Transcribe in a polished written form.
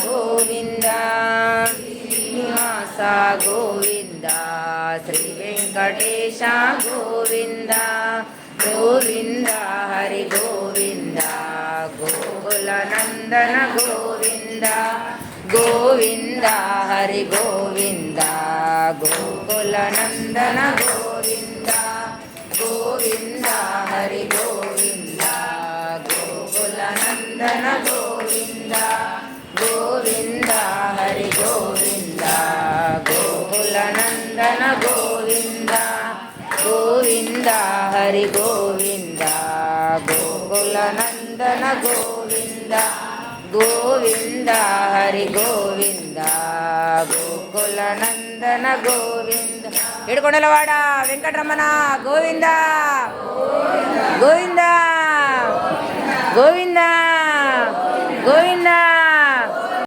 Govinda Srinivasa Govinda Shri Venkatesha Govinda Govinda Hari Govinda Gokula Nandana Govinda Govinda Hari Govinda Gokula Nandana Govinda Govinda Hari Govinda Gokula Nandana Govinda Govinda Hari Govinda Gokula Nandana Govinda Govinda Hari Govinda Gokula Nandana Govinda Govinda Hari Govinda Gokula Nandana Govinda ಹಿಡ್ಕೊಂಡಲವಾಡ Venkataramana Govinda Govinda Govinda Govinda